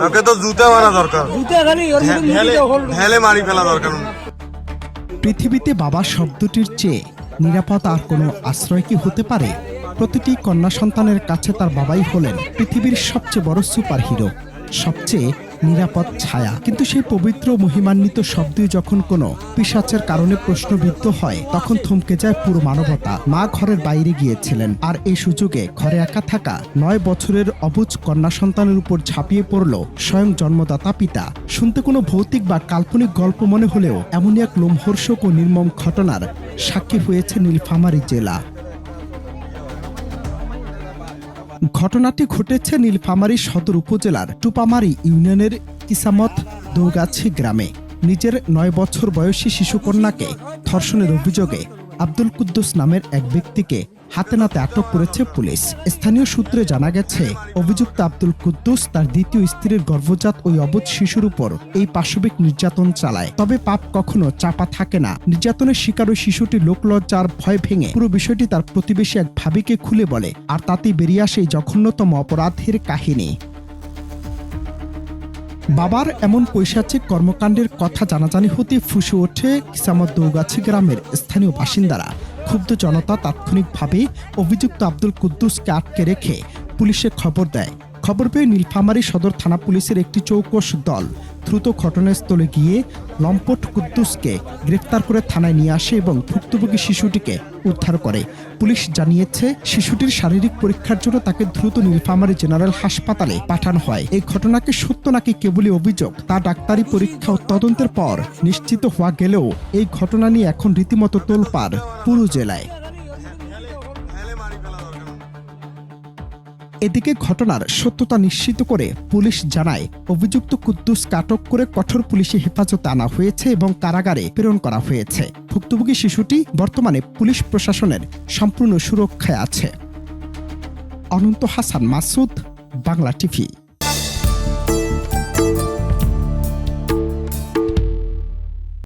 ওকে তো জুতা মারা দরকার, ঢেলে মারি ফেলা দরকার। পৃথিবীতে বাবা শব্দটির চেয়ে নিরাপদ আর কোনো আশ্রয় কি হতে পারে? প্রতিটি কন্যা সন্তানের কাছে তার বাবাই হলেন পৃথিবীর সবচেয়ে বড় সুপার হিরো, সবচেয়ে নিরাপদ ছায়া। কিন্তু সেই পবিত্র মহিমান্বিত শব্দই যখন কোনো পিশাচের কারণে প্রশ্নবিদ্ধ হয়, তখন থমকে যায় পুরো মানবতা। মা ঘরের বাইরে গিয়েছিলেন, আর এই সুযোগে ঘরে একা থাকা 9 বছরের অবুঝ কন্যা সন্তানের উপর ঝাঁপিয়ে পড়ল স্বয়ং জন্মদাতা পিতা। শুনতে কোনো ভৌতিক বা কাল্পনিক গল্প মনে হলেও এমনই এক লোমহর্ষক ও নির্মম ঘটনার সাক্ষী হয়েছে নীলফামারী জেলা। ঘটনাটি ঘটেছে নীলফামারী সদর উপজেলার টুপামারী ইউনিয়নের কিসামত দৌগাছি গ্রামে। নিজের 9 বছর বয়সী শিশুকন্যাকে ধর্ষণের অভিযোগে আব্দুল কুদ্দুস নামের এক ব্যক্তিকে হাতে নাতে আটক করেছে পুলিশ। স্থানীয় সূত্রে জানা গেছে, অভিযুক্ত আব্দুল কুদ্দুস তার দ্বিতীয় স্ত্রীর গর্ভজাত ওই অবুঝ শিশুর উপর এই পাশবিক নির্যাতন চালায়। তবে পাপ কখনো চাপা থাকে না। নির্যাতনের শিকার ওই শিশুটি লোকলজ্জার ভয় ভেঙে পুরো বিষয়টি তার প্রতিবেশী এক ভাবিকে খুলে বলে, আর তাতেই বেরিয়ে আসে এই জঘন্যতম অপরাধের কাহিনী। বাবার এমন পৈশাচিক কর্মকাণ্ডের কথা জানাজানি হতে ফুঁসে ওঠে কিসামত দৌগাছি গ্রামের স্থানীয় বাসিন্দারা। ক্ষুব্ধ জনতা তাৎক্ষণিকভাবে অভিযুক্ত আব্দুল কুদ্দুসকে আটকে রেখে পুলিশে খবর দেয়। খবর পেয়ে নীলফামারী সদর থানা পুলিশের একটি চৌকস দল দ্রুত ঘটনাস্থলে গিয়ে লম্পট কুদ্দুসকে গ্রেফতার করে থানায় নিয়ে আসে এবং ভুক্তভোগী শিশুটিকে উদ্ধার করে। পুলিশ জানিয়েছে, শিশুটির শারীরিক পরীক্ষার জন্য তাকে দ্রুত নীলফামারী জেনারেল হাসপাতালে পাঠানো হয়। এই ঘটনাকে সত্য নাকি কেবলই অভিযোগ, তা ডাক্তারি পরীক্ষা ও তদন্তের পর নিশ্চিত হওয়া গেলেও এই ঘটনা নিয়ে এখন রীতিমতো তোলপাড় পুরো জেলায়। এদিকে ঘটনার সত্যতা নিশ্চিত করে পুলিশ জানায়, অভিযুক্ত কুদ্দুসকে আটক করে কঠোর পুলিশি হেফাজতে আনা হয়েছে এবং কারাগারে প্রেরণ করা হয়েছে। ভুক্তভোগী শিশুটি বর্তমানে পুলিশ প্রশাসনের সম্পূর্ণ সুরক্ষায় আছে। অনন্ত হাসান মাসুদ, বাংলা টিভি।